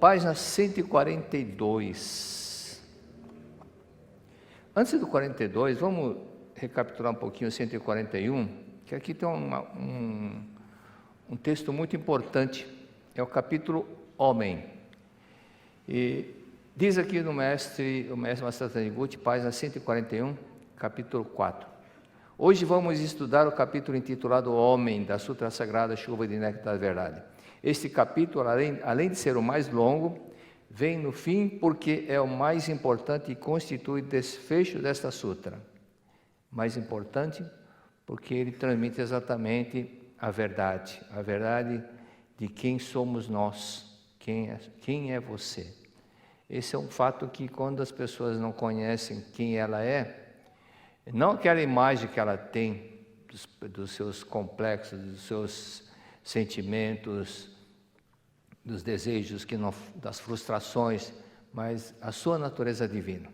Página 142. Antes do 42, vamos recapitular um pouquinho o 141, que aqui tem um texto muito importante, é o capítulo Homem. E diz aqui o mestre Taniguchi, página 141, capítulo 4. Hoje vamos estudar o capítulo intitulado Homem, da Sutra Sagrada Chuva de Néctar da Verdade. Este capítulo, além de ser o mais longo, vem no fim porque é o mais importante e constitui o desfecho desta sutra. Mais importante porque ele transmite exatamente a verdade de quem somos nós, quem é você. Esse é um fato que quando as pessoas não conhecem quem ela é, não aquela imagem que ela tem dos seus complexos, dos seus sentimentos, dos desejos, das frustrações, mas a sua natureza divina.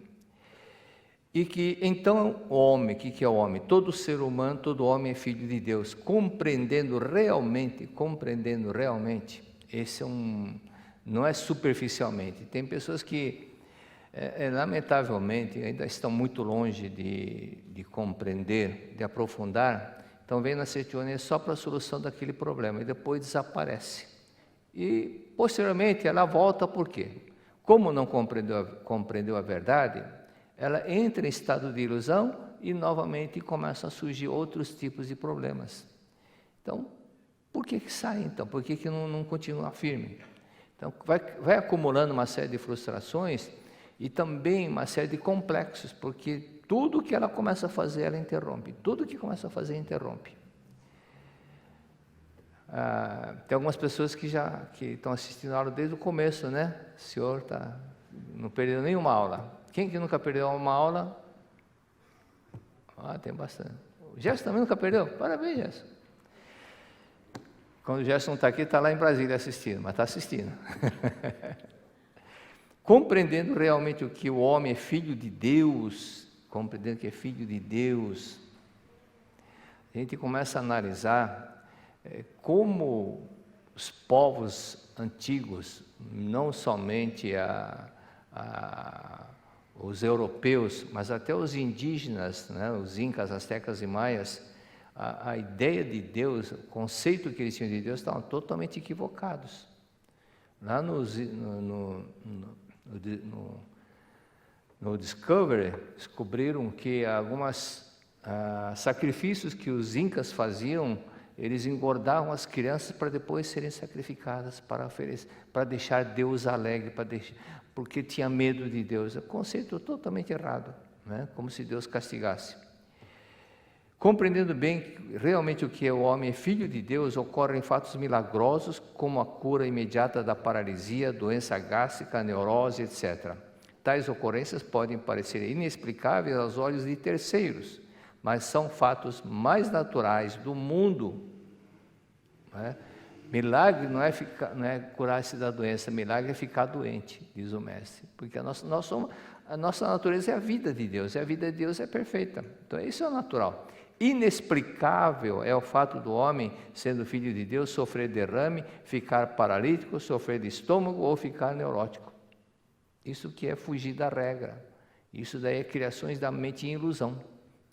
E que então o homem, o que é o homem? Todo ser humano, todo homem é filho de Deus, compreendendo realmente, esse não é superficialmente. Tem pessoas que, lamentavelmente, ainda estão muito longe de compreender, de aprofundar, então vem na Seitione só para a solução daquele problema e depois desaparece. E posteriormente ela volta por quê? Como não compreendeu a verdade, ela entra em estado de ilusão e novamente começam a surgir outros tipos de problemas. Então, por que sai então? Por que não continua firme? Então, vai acumulando uma série de frustrações e também uma série de complexos, porque tudo que ela começa a fazer, ela interrompe. Tudo que começa a fazer, interrompe. Tem algumas pessoas que estão assistindo a aula desde o começo, né? O senhor não perdeu nenhuma aula. Quem que nunca perdeu uma aula? Tem bastante. O Gerson também nunca perdeu? Parabéns, Gerson. Quando o Gerson não está aqui, está lá em Brasília assistindo, mas está assistindo. Compreendendo realmente o que o homem é filho de Deus, compreendendo que é filho de Deus, a gente começa a analisar como os povos antigos, não somente os europeus, mas até os indígenas, né, os incas, astecas e maias, a ideia de Deus, o conceito que eles tinham de Deus, estavam totalmente equivocados. Lá no Discovery, descobriram que alguns sacrifícios que os incas faziam, eles engordavam as crianças para depois serem sacrificadas, para deixar Deus alegre, porque tinha medo de Deus. É um conceito totalmente errado, né? Como se Deus castigasse. Compreendendo bem realmente o que é o homem é filho de Deus, ocorrem fatos milagrosos, como a cura imediata da paralisia, doença gástrica, neurose, etc. Tais ocorrências podem parecer inexplicáveis aos olhos de terceiros, mas são fatos mais naturais do mundo. Né? Milagre não é curar-se da doença, milagre é ficar doente, diz o mestre, porque a nossa natureza é a vida de Deus, e a vida de Deus é perfeita, então isso é o natural. Inexplicável é o fato do homem, sendo filho de Deus, sofrer derrame, ficar paralítico, sofrer de estômago ou ficar neurótico. Isso que é fugir da regra, isso daí é criações da mente em ilusão.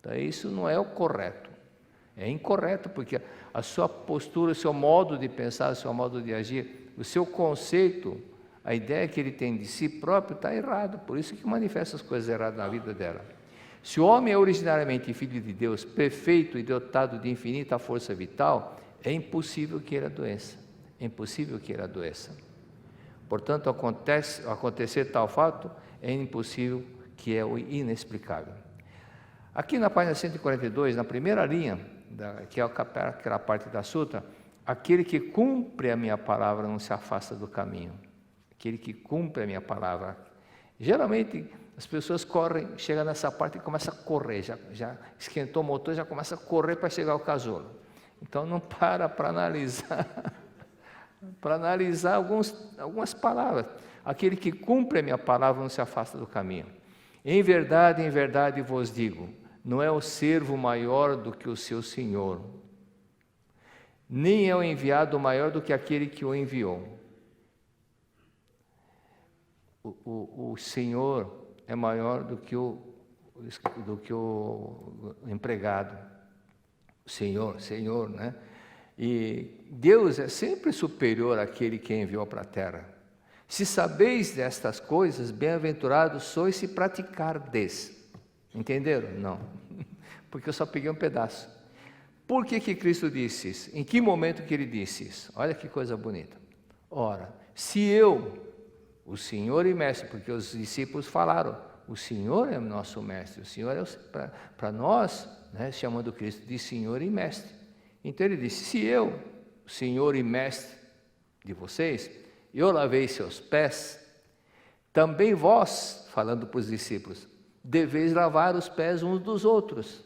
Então, isso não é o correto, é incorreto, porque a sua postura, o seu modo de pensar, o seu modo de agir, o seu conceito, a ideia que ele tem de si próprio está errado, por isso que manifesta as coisas erradas na vida dela. Se o homem é originariamente filho de Deus, perfeito e dotado de infinita força vital, é impossível que ele adoeça, Portanto, acontecer tal fato é impossível, que é o inexplicável. Aqui na página 142, na primeira linha, que é aquela parte da sutra, aquele que cumpre a minha palavra não se afasta do caminho. Aquele que cumpre a minha palavra. Geralmente, as pessoas correm, chegam nessa parte e começam a correr, já esquentou o motor, já começa a correr para chegar ao casulo. Então, não para analisar algumas palavras. Aquele que cumpre a minha palavra não se afasta do caminho. Em verdade vos digo, não é o servo maior do que o seu senhor, nem é o enviado maior do que aquele que o enviou. o senhor é maior do que o empregado. Senhor, né? E Deus é sempre superior àquele que enviou para a terra. Se sabeis destas coisas, bem-aventurados sois se praticardes. Entenderam? Não. Porque eu só peguei um pedaço. Por que Cristo disse isso? Em que momento que Ele disse isso? Olha que coisa bonita. Ora, se eu, o Senhor e Mestre, porque os discípulos falaram, o Senhor é o nosso Mestre, o Senhor é para nós, né, chamando Cristo de Senhor e Mestre. Então Ele disse, se eu, o Senhor e Mestre de vocês, eu lavei seus pés, também vós, falando para os discípulos, deveis lavar os pés uns dos outros.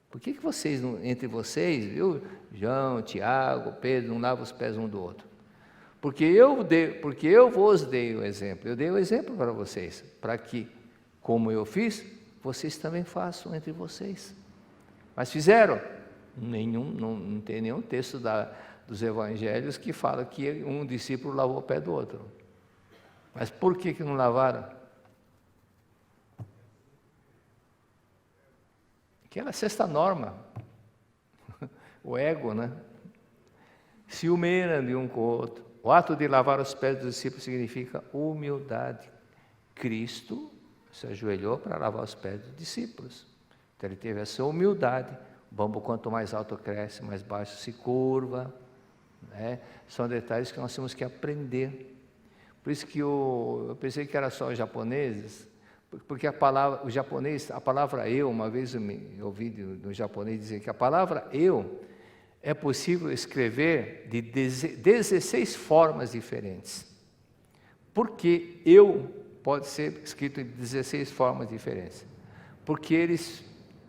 Por que vocês, entre vocês, viu, João, Tiago, Pedro, não lavam os pés um do outro? Porque eu vos dei o exemplo, eu dei o exemplo para vocês, para que, como eu fiz, vocês também façam entre vocês. Mas fizeram? Não tem nenhum texto dos evangelhos que fala que um discípulo lavou o pé do outro. Mas por que não lavaram? Aquela sexta norma, o ego, né? Ciumeira de um com o outro. O ato de lavar os pés dos discípulos significa humildade. Cristo se ajoelhou para lavar os pés dos discípulos. Então ele teve essa humildade. O bambu, quanto mais alto cresce, mais baixo se curva. Né? São detalhes que nós temos que aprender. Por isso que eu pensei que era só os japoneses, porque a palavra eu, uma vez eu ouvi do japonês dizer que a palavra eu é possível escrever de 16 formas diferentes. Por que eu pode ser escrito de 16 formas diferentes? Porque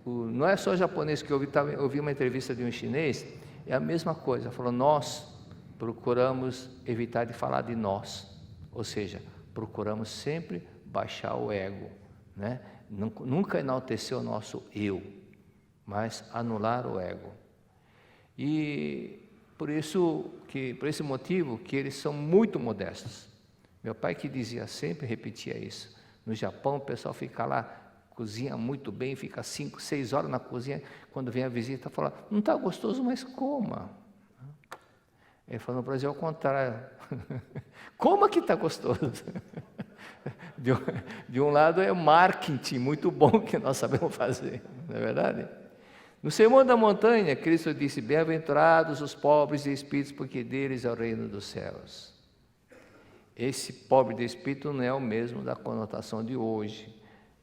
não é só japonês que eu ouvi uma entrevista de um chinês, é a mesma coisa, falou, nós procuramos evitar de falar de nós, ou seja, procuramos sempre baixar o ego, né? Nunca enaltecer o nosso eu, mas anular o ego. E por esse motivo que eles são muito modestos. Meu pai que dizia sempre, repetia isso. No Japão o pessoal fica lá, cozinha muito bem, fica 5, 6 horas na cozinha, quando vem a visita fala, não está gostoso, mas coma. Ele falou, no Brasil é o contrário. Coma que está gostoso. De um lado é marketing muito bom que nós sabemos fazer, não é verdade? No Sermão da Montanha, Cristo disse, bem-aventurados os pobres de espírito, porque deles é o reino dos céus. Esse pobre de espírito não é o mesmo da conotação de hoje.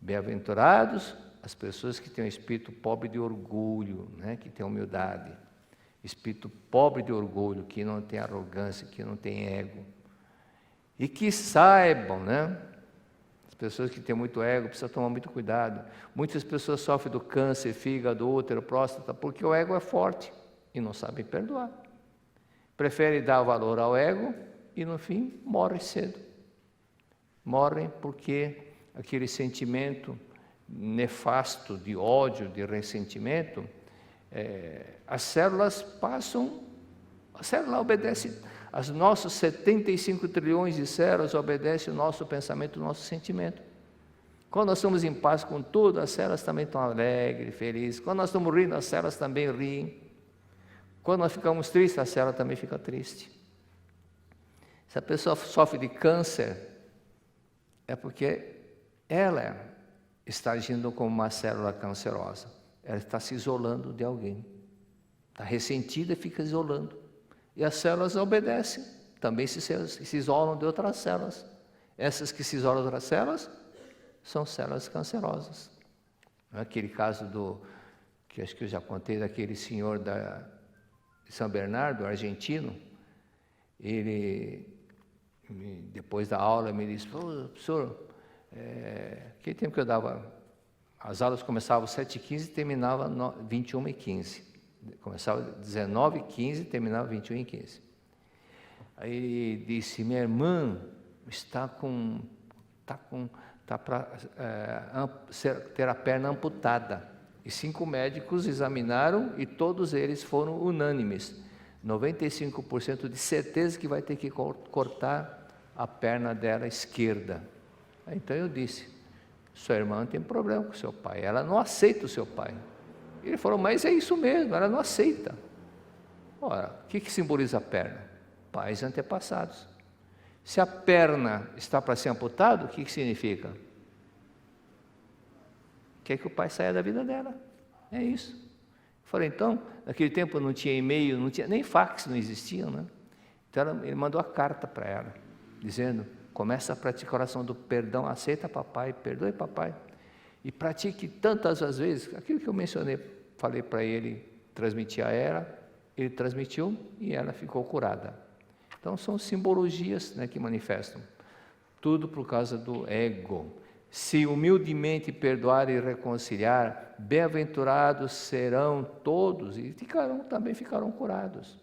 Bem-aventurados as pessoas que têm um espírito pobre de orgulho, né? Que tem humildade. Espírito pobre de orgulho, que não tem arrogância, que não tem ego. E que saibam, né? As pessoas que têm muito ego precisam tomar muito cuidado. Muitas pessoas sofrem do câncer, fígado, útero, próstata, porque o ego é forte e não sabem perdoar. Preferem dar valor ao ego e, no fim, morrem cedo. Morrem porque aquele sentimento nefasto de ódio, de ressentimento, as células passam, a célula obedece, os nossos 75 trilhões de células obedecem o nosso pensamento, o nosso sentimento. Quando nós estamos em paz com tudo, as células também estão alegres, felizes. Quando nós estamos rindo, as células também riem. Quando nós ficamos tristes, a célula também fica triste. Se a pessoa sofre de câncer, é porque ela está agindo como uma célula cancerosa. Ela está se isolando de alguém. Está ressentida e fica isolando. E as células obedecem, também se isolam de outras células. Essas que se isolam de outras células são células cancerosas. Não é aquele caso que acho que eu já contei, daquele senhor de São Bernardo, argentino. Ele, depois da aula, me disse, professor, que tempo que eu dava? As aulas começavam às 7h15 e terminavam 21h15. Começava às 19h15 e terminava às 21h15. Aí ele disse, minha irmã está para ter a perna amputada. E 5 médicos examinaram e todos eles foram unânimes. 95% de certeza que vai ter que cortar a perna dela esquerda. Então eu disse, sua irmã tem problema com seu pai, ela não aceita o seu pai. Ele falou, mas é isso mesmo, ela não aceita. Ora, o que simboliza a perna? Pais antepassados. Se a perna está para ser amputada, o que significa? Quer que o pai saia da vida dela. É isso. Eu falei, então, naquele tempo não tinha e-mail, não tinha, nem fax não existiam, né? Então ele mandou a carta para ela, dizendo, começa a praticar a oração do perdão, aceita papai, perdoe papai, e pratique tantas as vezes, aquilo que eu mencionei, falei para ele, transmiti a ela, ele transmitiu e ela ficou curada. Então são simbologias, né, que manifestam, tudo por causa do ego. Se humildemente perdoar e reconciliar, bem-aventurados serão todos e também ficarão curados.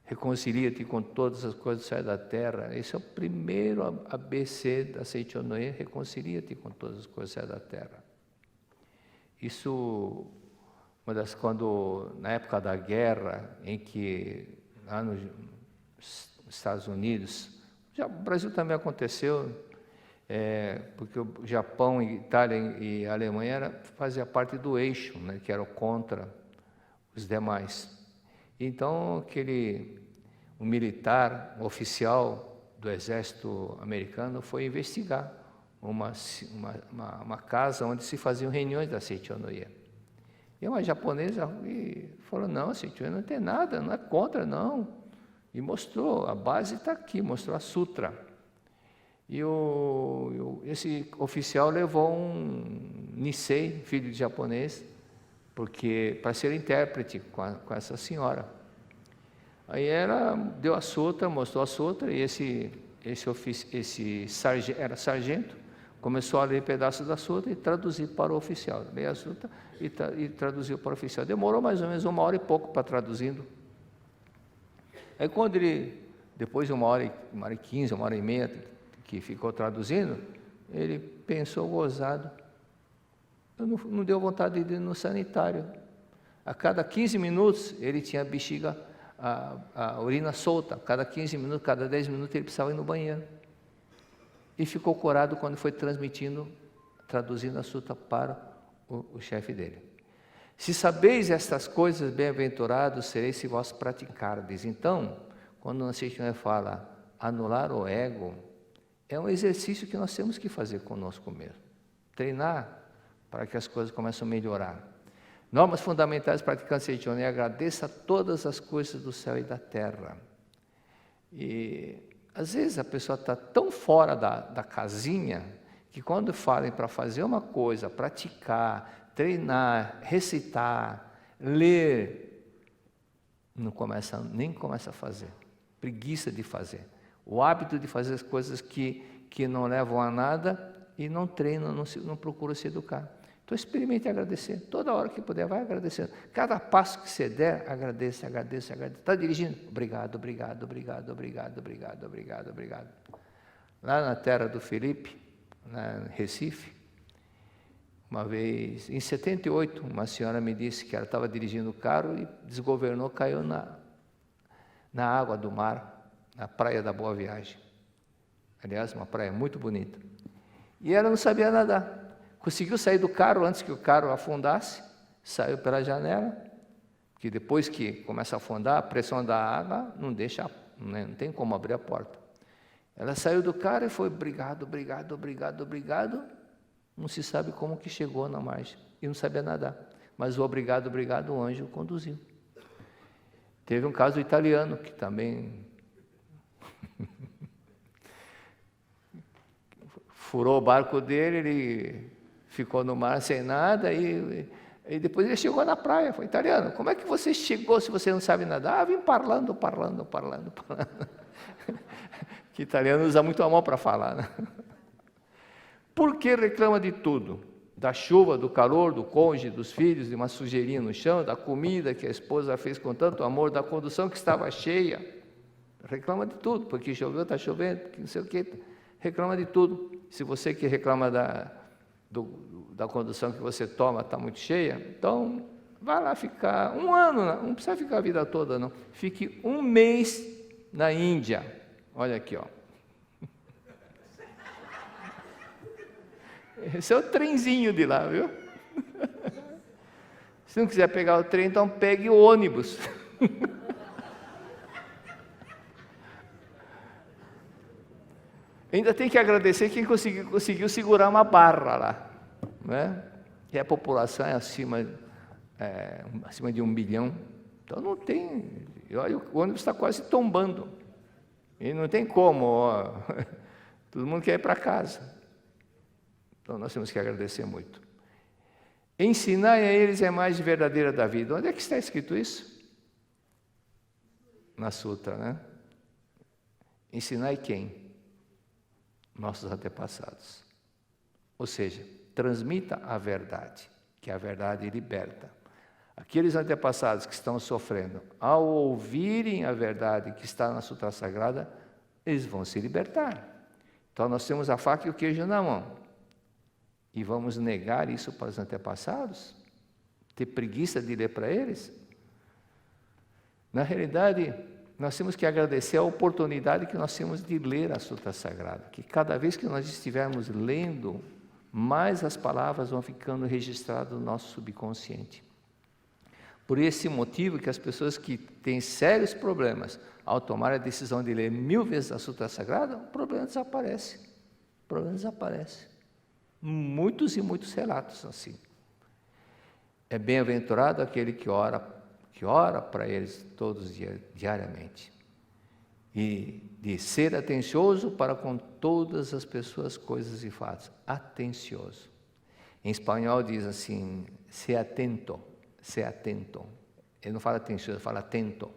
Reconcilia-te com todas as coisas do céu e da terra. Esse é o primeiro ABC da Seichonoye, reconcilia-te com todas as coisas do céu e da terra. Isso, quando na época da guerra, em que lá nos Estados Unidos, já, o Brasil também aconteceu, porque o Japão, Itália e a Alemanha fazia parte do eixo, né, que era contra os demais. Então, um militar, um oficial do exército americano foi investigar uma casa onde se faziam reuniões da Seichonoye. E uma japonesa falou, não, Seichonoye não tem nada, não é contra, não. E mostrou, a base está aqui, mostrou a sutra. E esse oficial levou um Nisei, filho de japonês, para ser intérprete com essa senhora. Aí ela deu a sutra, mostrou a sutra, e esse sargento, era sargento, começou a ler pedaços da sutra e traduzir para o oficial. Leu a sutra e traduziu para o oficial. Demorou mais ou menos 1 hora e pouco para traduzindo. Aí quando ele, depois de 1h15, 1h30, que ficou traduzindo, ele pensou gozado. Não deu vontade de ir no sanitário. A cada 15 minutos ele tinha a bexiga, a urina solta. A cada 15 minutos, cada 10 minutos ele precisava ir no banheiro. E ficou curado quando foi traduzindo a sutra para o chefe dele. Se sabeis estas coisas, bem-aventurados sereis se vós praticardes. Então, quando a Seichonoye fala anular o ego, é um exercício que nós temos que fazer conosco mesmo. Treinar para que as coisas comecem a melhorar. Normas fundamentais praticando Seichonoye: agradeça todas as coisas do céu e da terra. E às vezes a pessoa está tão fora da casinha que quando falem para fazer uma coisa, praticar, treinar, recitar, ler, nem começa a fazer. Preguiça de fazer. O hábito de fazer as coisas que não levam a nada e não treina, não procura se educar. Então experimente agradecer. Toda hora que puder, vai agradecendo. Cada passo que você der, agradeça, agradeça, agradeça. Está dirigindo? Obrigado, obrigado, obrigado, obrigado, obrigado, obrigado, obrigado. Lá na terra do Felipe, em Recife, uma vez, em 78, uma senhora me disse que ela estava dirigindo o carro e desgovernou, caiu na água do mar, na praia da Boa Viagem. Aliás, uma praia muito bonita. E ela não sabia nadar. Conseguiu sair do carro antes que o carro afundasse, saiu pela janela, que depois que começa a afundar, a pressão da água não deixa, não tem como abrir a porta. Ela saiu do carro e foi obrigado, obrigado, obrigado, obrigado. Não se sabe como que chegou na margem e não sabia nadar. Mas o obrigado, obrigado, o anjo conduziu. Teve um caso italiano que também furou o barco dele, ele ficou no mar sem nada e depois ele chegou na praia. Foi: italiano, como é que você chegou se você não sabe nadar? Vim parlando. Que italiano usa muito a mão para falar, né? Por que reclama de tudo? Da chuva, do calor, do cônjuge, dos filhos, de uma sujeirinha no chão, da comida que a esposa fez com tanto amor, da condução que estava cheia. Reclama de tudo, porque choveu, está chovendo, porque não sei o quê. Reclama de tudo. Se você que reclama da condução que você toma está muito cheia, então vai lá ficar 1 ano, não precisa ficar a vida toda, não. Fique 1 mês na Índia. Olha aqui, ó. Esse é o trenzinho de lá, viu? Se não quiser pegar o trem, então pegue o ônibus. Ainda tem que agradecer quem conseguiu segurar uma barra lá, né? E a população é acima de 1 bilhão. Então não tem. Olha, o ônibus está quase tombando. E não tem como. Ó, todo mundo quer ir para casa. Então nós temos que agradecer muito. Ensinai a eles a imagem verdadeira da vida. Onde é que está escrito isso? Na Sutra, né? Ensinai quem? Nossos antepassados. Ou seja, transmita a verdade, que a verdade liberta. Aqueles antepassados que estão sofrendo, ao ouvirem a verdade que está na Sutra Sagrada, eles vão se libertar. Então nós temos a faca e o queijo na mão. E vamos negar isso para os antepassados? Ter preguiça de ler para eles? Na realidade, nós temos que agradecer a oportunidade que nós temos de ler a Sutra Sagrada, que cada vez que nós estivermos lendo, mais as palavras vão ficando registradas no nosso subconsciente. Por esse motivo que as pessoas que têm sérios problemas, ao tomar a decisão de ler 1000 vezes a Sutra Sagrada, o problema desaparece. O problema desaparece. Muitos e muitos relatos assim. É bem-aventurado aquele que ora para eles todos diariamente. E de ser atencioso para com todas as pessoas, coisas e fatos. Atencioso. Em espanhol diz assim, se atento. Se atento. Ele não fala atencioso, ele fala atento.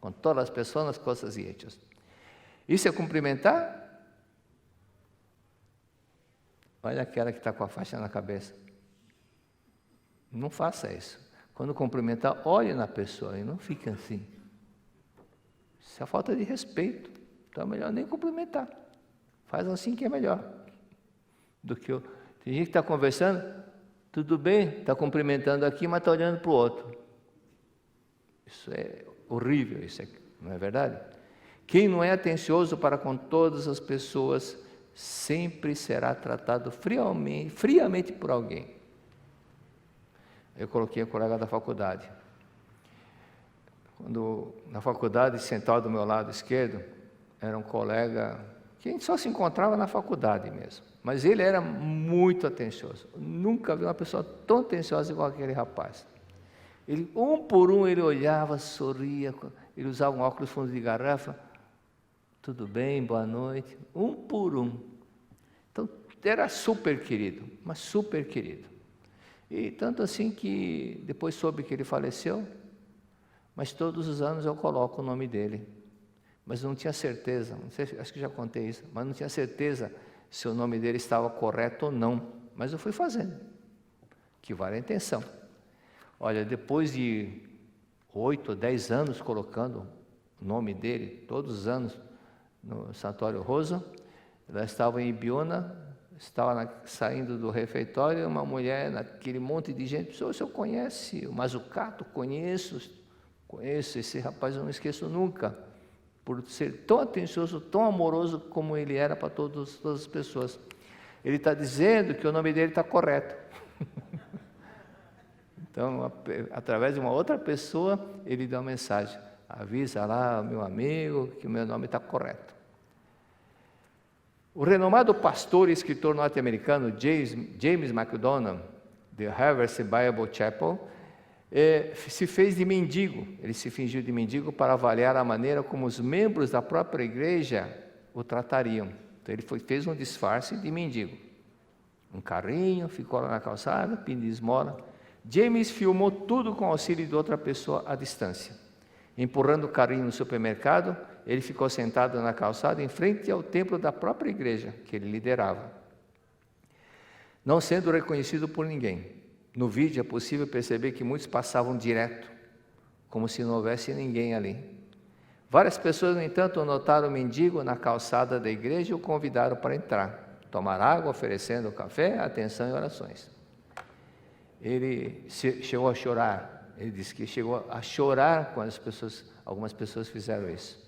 Com todas as pessoas, coisas e hechos. Isso é cumprimentar? Olha aquela que está com a faixa na cabeça. Não faça isso. Quando cumprimentar, olhe na pessoa e não fique assim. Isso é falta de respeito. Então é melhor nem cumprimentar. Faz assim que é melhor. Tem gente que está conversando, tudo bem, está cumprimentando aqui, mas está olhando para o outro. Isso é horrível, não é verdade? Quem não é atencioso para com todas as pessoas, sempre será tratado friamente por alguém. Eu coloquei a colega da faculdade. Quando na faculdade, sentado do meu lado esquerdo, era um colega que a gente só se encontrava na faculdade mesmo. Mas ele era muito atencioso. Nunca vi uma pessoa tão atenciosa igual aquele rapaz. Ele, um por um, ele olhava, sorria, ele usava um óculos fundo de garrafa. Tudo bem, boa noite. Um por um. Então, era super querido, mas super querido. E tanto assim que depois soube que ele faleceu, mas todos os anos eu coloco o nome dele. Mas não tinha certeza, não sei, acho que já contei isso, mas não tinha certeza se o nome dele estava correto ou não. Mas eu fui fazendo, que vale a intenção. Olha, depois de 8 ou 10 anos colocando o nome dele, todos os anos, no Santuário Rosa, ela estava em Ibiúna, estava saindo do refeitório, uma mulher, naquele monte de gente, o senhor conhece o Mazzucato? Conheço esse rapaz, eu não esqueço nunca, por ser tão atencioso, tão amoroso como ele era para todas as pessoas. Ele está dizendo que o nome dele está correto. Então, através de uma outra pessoa, ele dá uma mensagem, avisa lá, meu amigo, que o meu nome está correto. O renomado pastor e escritor norte-americano James MacDonald, de Harvest Bible Chapel, se fez de mendigo. Ele se fingiu de mendigo para avaliar a maneira como os membros da própria igreja o tratariam. Então ele fez um disfarce de mendigo. Um carrinho, ficou lá na calçada, pedindo esmola. James filmou tudo com auxílio de outra pessoa à distância. Empurrando o carrinho no supermercado, ele ficou sentado na calçada em frente ao templo da própria igreja que ele liderava, não sendo reconhecido por ninguém. No vídeo é possível perceber que muitos passavam direto, como se não houvesse ninguém ali. Várias pessoas, no entanto, notaram o mendigo na calçada da igreja e o convidaram para entrar, tomar água, oferecendo café, atenção e orações. Ele chegou a chorar. Ele disse que chegou a chorar quando algumas pessoas fizeram isso.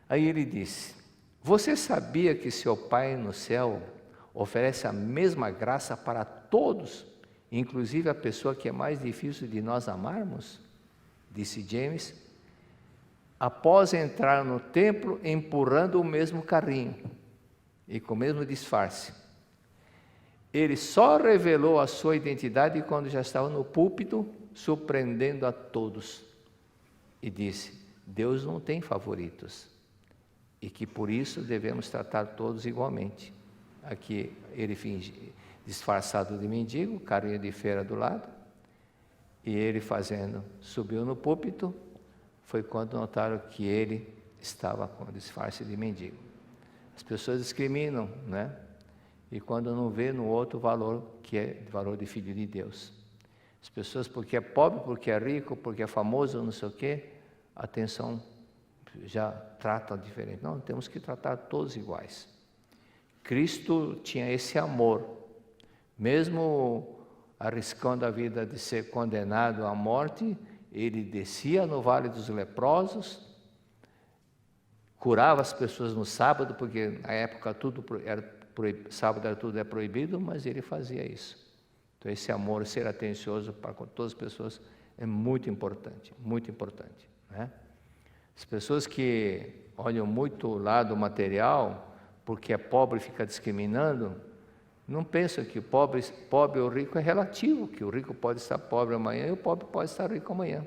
Aí ele disse: você sabia que seu Pai no céu oferece a mesma graça para todos, inclusive a pessoa que é mais difícil de nós amarmos, disse James, após entrar no templo empurrando o mesmo carrinho e com o mesmo disfarce. Ele só revelou a sua identidade quando já estava no púlpito, surpreendendo a todos. E disse, Deus não tem favoritos, e que por isso devemos tratar todos igualmente. Aqui ele finge, disfarçado de mendigo, carrinho de feira do lado, e ele subiu no púlpito, foi quando notaram que ele estava com disfarce de mendigo. As pessoas discriminam, né? E quando não vê no outro valor, que é valor de filho de Deus. As pessoas, porque é pobre, porque é rico, porque é famoso, não sei o quê, a atenção já trata diferente. Não, temos que tratar todos iguais. Cristo tinha esse amor, mesmo arriscando a vida de ser condenado à morte, ele descia no Vale dos Leprosos, curava as pessoas no sábado, porque na época tudo era proibido, sábado tudo é proibido, mas ele fazia isso. Então esse amor, ser atencioso para com todas as pessoas é muito importante, né? As pessoas que olham muito o lado material, porque é pobre e fica discriminando, não pensam que pobre ou rico é relativo, que o rico pode estar pobre amanhã e o pobre pode estar rico amanhã.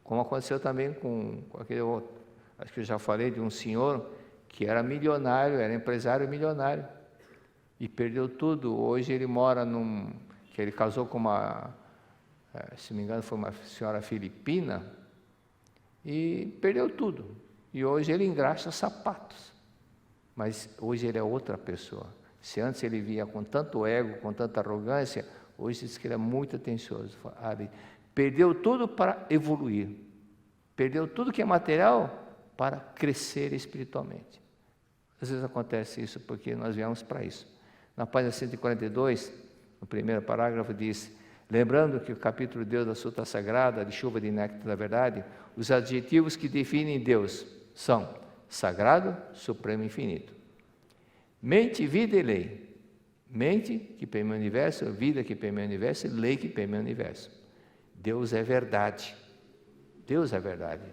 Como aconteceu também com aquele outro, acho que eu já falei de um senhor que era milionário, era empresário milionário, e perdeu tudo. Hoje ele mora que ele casou com se não me engano foi uma senhora filipina, e perdeu tudo. E hoje ele engraxa sapatos, mas hoje ele é outra pessoa. Se antes ele via com tanto ego, com tanta arrogância, hoje diz que ele é muito atencioso. Perdeu tudo para evoluir. Perdeu tudo que é material para crescer espiritualmente. Às vezes acontece isso porque nós viemos para isso. Na página 142, no primeiro parágrafo, diz, lembrando que o capítulo Deus da Suta Sagrada, de chuva de néctar da verdade, os adjetivos que definem Deus são sagrado, supremo e infinito. Mente, vida e lei. Mente que permeia o universo, vida que permeia o universo e lei que permeia o universo. Deus é verdade. Deus é verdade.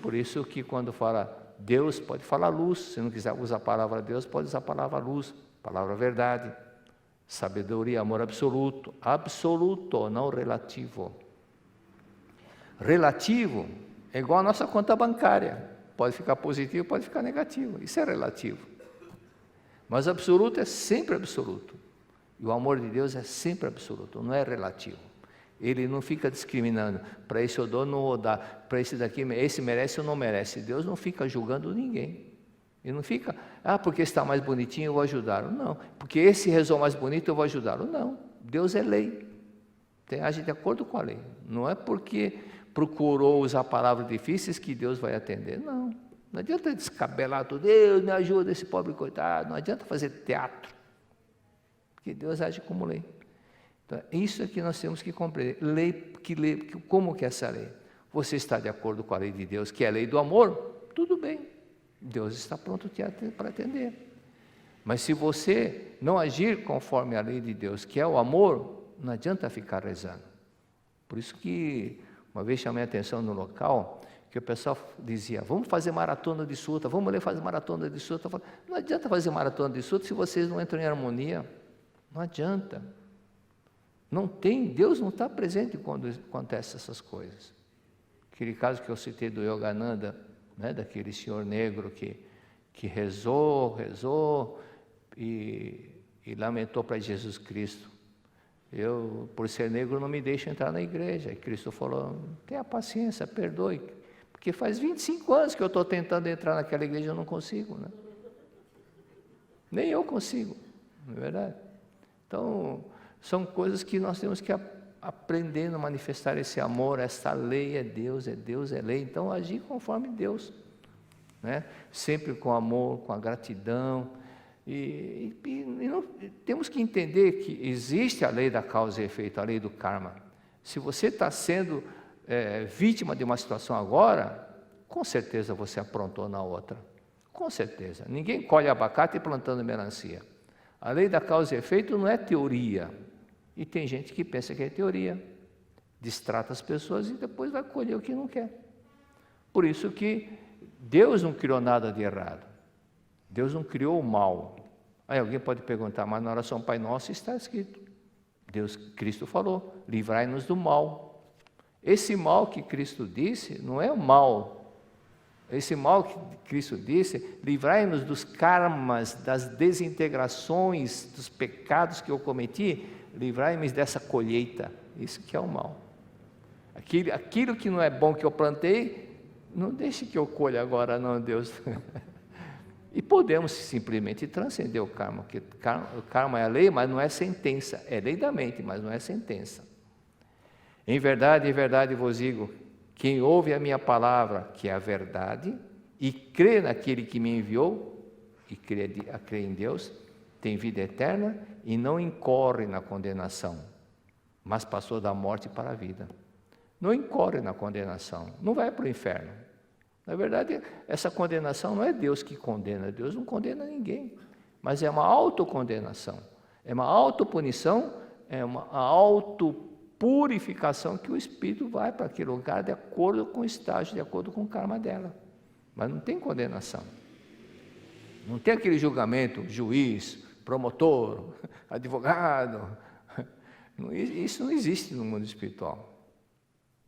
Por isso que quando fala Deus, pode falar luz. Se não quiser usar a palavra Deus, pode usar a palavra luz, palavra verdade. Sabedoria, amor absoluto. Absoluto, não relativo. Relativo é igual a nossa conta bancária. Pode ficar positivo, pode ficar negativo. Isso é relativo. Mas absoluto é sempre absoluto. E o amor de Deus é sempre absoluto, não é relativo. Ele não fica discriminando, para esse eu dou, não vou dar, para esse daqui, esse merece ou não merece. Deus não fica julgando ninguém. Ele não fica, porque está mais bonitinho eu vou ajudá-lo. Não, porque esse rezou mais bonito eu vou ajudá-lo. Não, Deus é lei. Age de acordo com a lei. Não é porque procurou usar palavras difíceis que Deus vai atender. Não. Não adianta descabelar tudo, Deus me ajuda esse pobre coitado, não adianta fazer teatro, porque Deus age como lei. Então, isso é que nós temos que compreender. Como que é essa lei? Você está de acordo com a lei de Deus, que é a lei do amor? Tudo bem, Deus está pronto para atender. Mas se você não agir conforme a lei de Deus, que é o amor, não adianta ficar rezando. Por isso que uma vez chamei a atenção no local, que o pessoal dizia, vamos fazer maratona de suta, vamos ler fazer maratona de suta. Falei, não adianta fazer maratona de suta se vocês não entram em harmonia. Não adianta. Não tem, Deus não está presente quando acontecem essas coisas. Aquele caso que eu citei do Yogananda, né, daquele senhor negro que rezou e lamentou para Jesus Cristo. Eu, por ser negro, não me deixo entrar na igreja. E Cristo falou, tenha paciência, perdoe. Porque faz 25 anos que eu estou tentando entrar naquela igreja e eu não consigo, né? Nem eu consigo, não é verdade? Então, são coisas que nós temos que aprender a manifestar esse amor, essa lei é Deus, é lei. Então, agir conforme Deus, né? Sempre com amor, com a gratidão. Temos que entender que existe a lei da causa e efeito, a lei do karma. Se você está sendo vítima de uma situação agora, com certeza você aprontou na outra. Com certeza. Ninguém colhe abacate plantando melancia. A lei da causa e efeito não é teoria. E tem gente que pensa que é teoria. Distrata as pessoas e depois vai colher o que não quer. Por isso que Deus não criou nada de errado. Deus não criou o mal. Aí alguém pode perguntar, mas na oração Pai Nosso está escrito. Cristo falou, livrai-nos do mal. Esse mal que Cristo disse não é o mal. Esse mal que Cristo disse, livrai-nos dos karmas, das desintegrações, dos pecados que eu cometi, livrai-me dessa colheita. Isso que é o mal. Aquilo que não é bom que eu plantei, não deixe que eu colha agora não, Deus. E podemos simplesmente transcender o karma, porque o karma é a lei, mas não é sentença. É lei da mente, mas não é sentença. Em verdade vos digo, quem ouve a minha palavra, que é a verdade, e crê naquele que me enviou, e crê em Deus, tem vida eterna e não incorre na condenação, mas passou da morte para a vida. Não incorre na condenação, não vai para o inferno. Na verdade, essa condenação não é Deus que condena, Deus não condena ninguém, mas é uma autocondenação, é uma autopunição, é uma autopurificação que o espírito vai para aquele lugar de acordo com o estágio, de acordo com o karma dela, mas não tem condenação. Não tem aquele julgamento, juiz, promotor, advogado, isso não existe no mundo espiritual.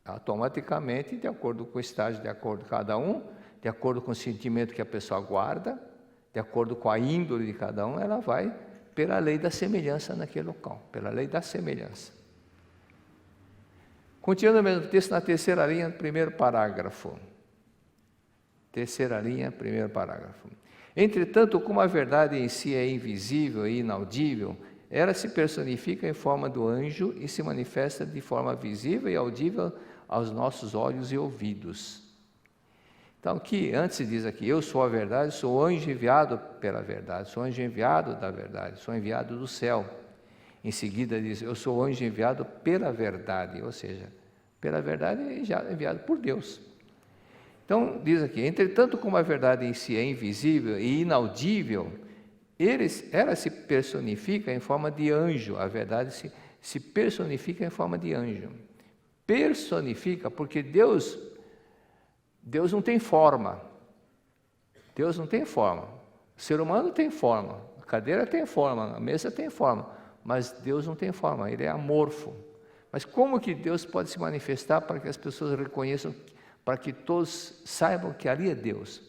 Automaticamente, de acordo com o estágio, de acordo com cada um, de acordo com o sentimento que a pessoa guarda, de acordo com a índole de cada um, ela vai pela lei da semelhança naquele local, pela lei da semelhança. Continuando o mesmo texto, na terceira linha, primeiro parágrafo. Terceira linha, primeiro parágrafo. Entretanto, como a verdade em si é invisível e inaudível, ela se personifica em forma do anjo e se manifesta de forma visível e audível aos nossos olhos e ouvidos. Então, aqui, antes diz aqui, eu sou a verdade, sou anjo enviado pela verdade, sou anjo enviado da verdade, sou enviado do céu. Em seguida diz, eu sou anjo enviado pela verdade, ou seja, pela verdade já enviado por Deus. Então, diz aqui, entretanto, como a verdade em si é invisível e inaudível, ela se personifica em forma de anjo, a verdade se personifica em forma de anjo. Personifica porque Deus não tem forma. Deus não tem forma. O ser humano tem forma, a cadeira tem forma, a mesa tem forma, mas Deus não tem forma, Ele é amorfo. Mas como que Deus pode se manifestar para que as pessoas reconheçam, para que todos saibam que ali é Deus?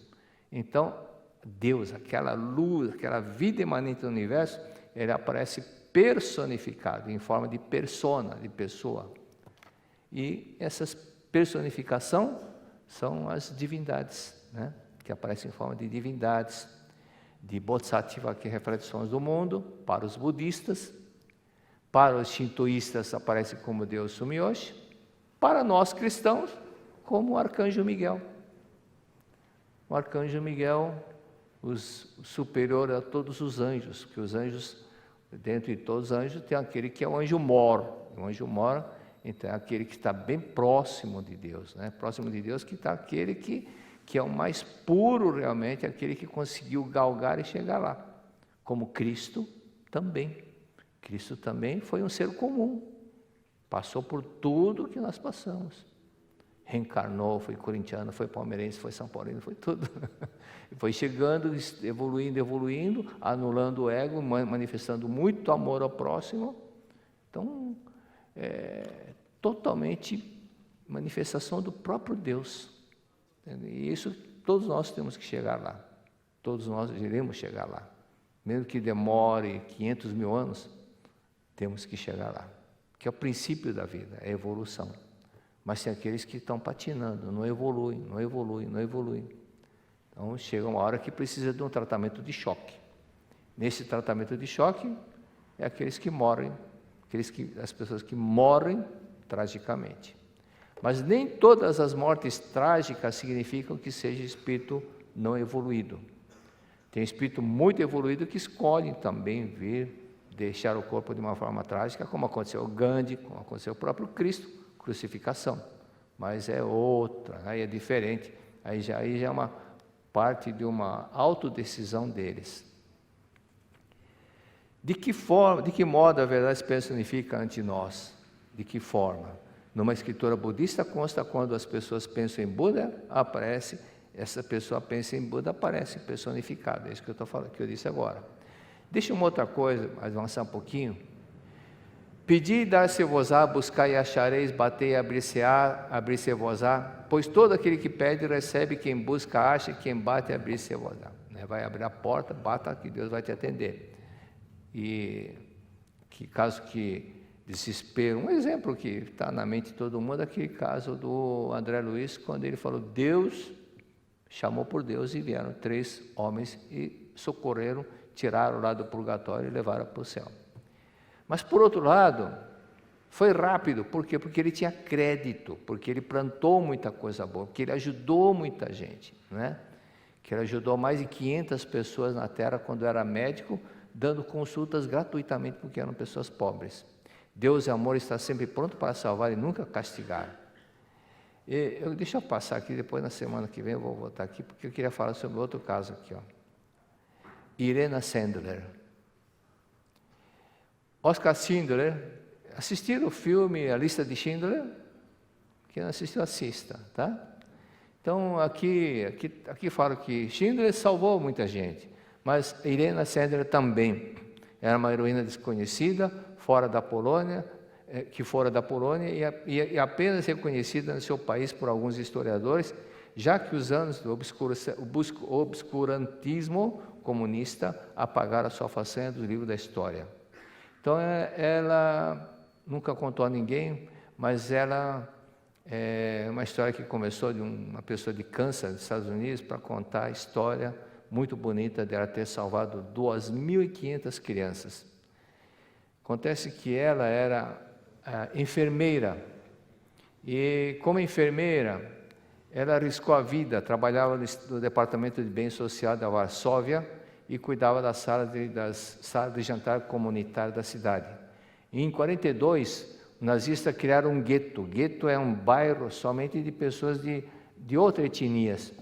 Então, Deus, aquela luz, aquela vida emanente do universo, ele aparece personificado, em forma de persona, de pessoa. E essas personificação são as divindades, né? Que aparecem em forma de divindades, de Bodhisattva, que reflete os sons do mundo, para os budistas, para os shintoístas aparece como Deus Sumiyoshi, para nós cristãos, como o Arcanjo Miguel. O Arcanjo Miguel, o superior a todos os anjos, que os anjos, dentro de todos os anjos, tem aquele que é o anjo mor. O anjo mor, então, é aquele que está bem próximo de Deus, né? Próximo de Deus, que está aquele que é o mais puro realmente, aquele que conseguiu galgar e chegar lá. Como Cristo também. Cristo também foi um ser comum, passou por tudo que nós passamos. Reencarnou, foi corintiano, foi palmeirense, foi são paulino, foi tudo. Foi chegando, evoluindo, anulando o ego, manifestando muito amor ao próximo. Então, totalmente manifestação do próprio Deus. E isso todos nós temos que chegar lá. Todos nós iremos chegar lá. Mesmo que demore 500 mil anos, temos que chegar lá. Que é o princípio da vida, é a evolução. Mas tem aqueles que estão patinando, não evoluem. Então chega uma hora que precisa de um tratamento de choque. Nesse tratamento de choque, é aqueles que morrem, as pessoas que morrem tragicamente. Mas nem todas as mortes trágicas significam que seja espírito não evoluído. Tem espírito muito evoluído que escolhe também vir deixar o corpo de uma forma trágica, como aconteceu o Gandhi, como aconteceu o próprio Cristo, crucificação. Mas é outra, aí é diferente, aí já é uma parte de uma autodecisão deles. De que modo a verdade se personifica ante nós? De que forma? Numa escritura budista consta quando as pessoas pensam em Buda, aparece, essa pessoa pensa em Buda, aparece personificado. É isso que eu estou falando, que eu disse agora. Deixa uma outra coisa, avançar um pouquinho. Pedi e dar-se-vos-á, buscai e achareis, batei e abrir-se-vos-á, pois todo aquele que pede recebe, quem busca acha, quem bate abrir-se-vos-á. Vai abrir a porta, bata que Deus vai te atender. E que caso que desespero, um exemplo que está na mente de todo mundo, aquele caso do André Luiz, quando ele falou, Deus, chamou por Deus e vieram 3 homens e socorreram, tiraram lá do purgatório e levaram para o céu. Mas por outro lado, foi rápido, por quê? Porque ele tinha crédito, porque ele plantou muita coisa boa, porque ele ajudou muita gente, né? Que ele ajudou mais de 500 pessoas na Terra quando era médico, dando consultas gratuitamente porque eram pessoas pobres. Deus e amor está sempre pronto para salvar e nunca castigar. Deixa eu passar aqui, depois na semana que vem eu vou voltar aqui, porque eu queria falar sobre outro caso aqui. Irena Sandler. Oscar Schindler, assistiram o filme A Lista de Schindler? Quem não assistiu, assista, tá? Então, aqui falo que Schindler salvou muita gente, mas Irena Sandler também era uma heroína desconhecida, fora da Polônia, e apenas reconhecida no seu país por alguns historiadores, já que os anos do obscurantismo comunista apagaram a sua façanha do livro da história. Então, ela nunca contou a ninguém, mas ela é uma história que começou de uma pessoa de Kansas, dos Estados Unidos, para contar a história muito bonita dela ter salvado 2.500 crianças. Acontece que ela era enfermeira, e como enfermeira, ela arriscou a vida, trabalhava no Departamento de Bem Social da Varsóvia e cuidava das salas de jantar comunitárias da cidade. E em 1942, os nazistas criaram um gueto. Gueto é um bairro somente de pessoas de outras etnias.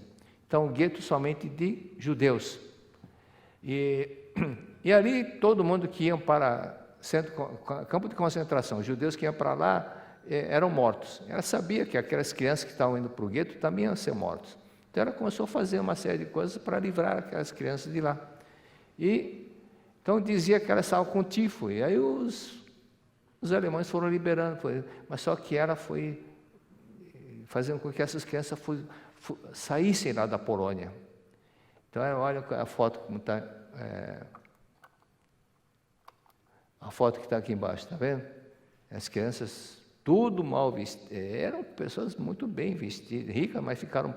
Então, gueto somente de judeus. E ali, todo mundo que ia para campo de concentração, judeus que iam para lá, eram mortos. Ela sabia que aquelas crianças que estavam indo para o gueto também iam ser mortos. Então, ela começou a fazer uma série de coisas para livrar aquelas crianças de lá. Então, dizia que ela estava com tifo. E aí os alemães foram liberando, mas só que ela foi fazendo com que essas crianças saíssem lá da Polônia. Então, olha a foto como está, a foto que está aqui embaixo, está vendo? As crianças, tudo mal vestidas, eram pessoas muito bem vestidas, ricas, mas ficaram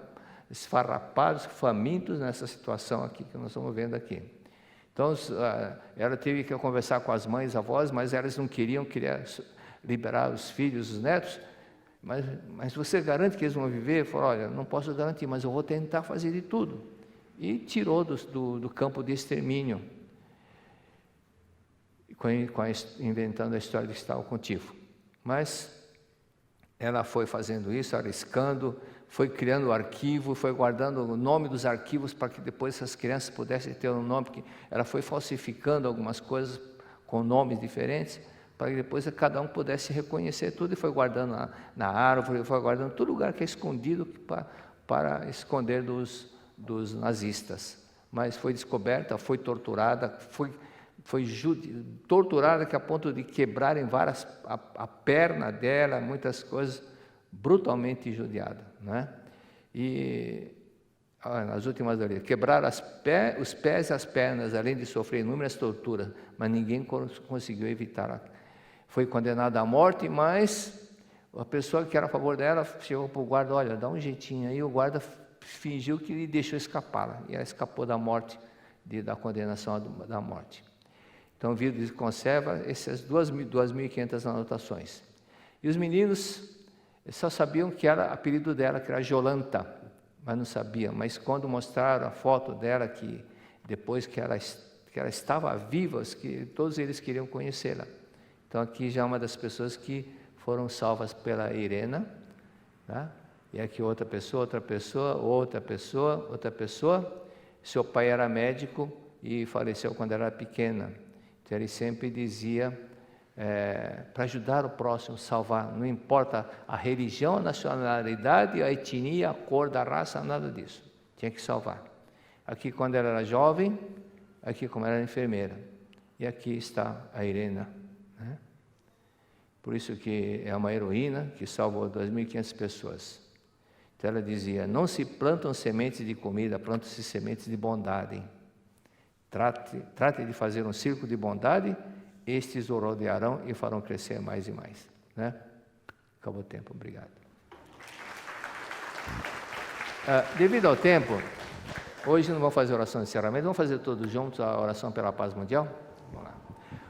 esfarrapados, famintos nessa situação aqui que nós estamos vendo aqui. Então, ela teve que conversar com as mães, avós, mas elas não queriam liberar os filhos, os netos. Mas você garante que eles vão viver? Falou, olha, não posso garantir, mas eu vou tentar fazer de tudo. E tirou do campo de extermínio, inventando a história de que estava com tifo. Mas ela foi fazendo isso, arriscando, foi criando o arquivo, foi guardando o nome dos arquivos para que depois essas crianças pudessem ter um nome, porque ela foi falsificando algumas coisas com nomes diferentes, para que depois cada um pudesse reconhecer tudo, e foi guardando na árvore, foi guardando todo lugar que é escondido para esconder dos nazistas. Mas foi descoberta, foi torturada, foi torturada que a ponto de quebrarem a perna dela, muitas coisas, brutalmente judiada, né? E nas últimas horas, quebraram os pés e as pernas, além de sofrer inúmeras torturas, mas ninguém conseguiu evitar. Foi condenada à morte, mas a pessoa que era a favor dela chegou para o guarda, olha, dá um jeitinho aí, o guarda fingiu que lhe deixou escapar, e ela escapou da morte, da condenação da morte. Então, o vírus conserva essas 2.500 anotações. E os meninos só sabiam que era o apelido dela, que era Jolanta, mas não sabiam. Mas quando mostraram a foto dela, que depois que ela estava viva, que todos eles queriam conhecê-la. Então, aqui já é uma das pessoas que foram salvas pela Irena, tá? E aqui outra pessoa. Seu pai era médico e faleceu quando era pequena. Então ele sempre dizia para ajudar o próximo, salvar, não importa a religião, a nacionalidade, a etnia, a cor da raça, nada disso, tinha que salvar. Aqui quando ela era jovem, aqui como ela era enfermeira, e aqui está a Irena, né? Por isso que é uma heroína que salvou 2.500 pessoas. Então ela dizia, não se plantam sementes de comida, plantam-se sementes de bondade. Trate de fazer um círculo de bondade, estes o rodearão e farão crescer mais e mais, né? Acabou o tempo, obrigado. Devido ao tempo, hoje não vamos fazer oração de encerramento, vamos fazer todos juntos a oração pela paz mundial? Vamos lá.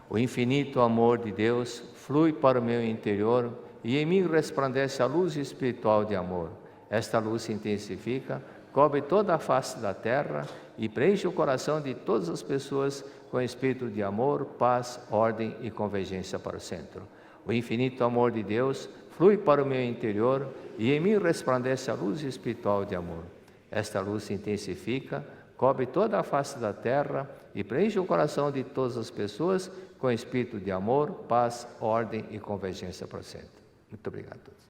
O infinito amor de Deus flui para o meu interior e em mim resplandece a luz espiritual de amor. Esta luz se intensifica, cobre toda a face da terra e preenche o coração de todas as pessoas com espírito de amor, paz, ordem e convergência para o centro. O infinito amor de Deus flui para o meu interior e em mim resplandece a luz espiritual de amor. Esta luz se intensifica, cobre toda a face da terra e preenche o coração de todas as pessoas com espírito de amor, paz, ordem e convergência para o centro. Muito obrigado a todos.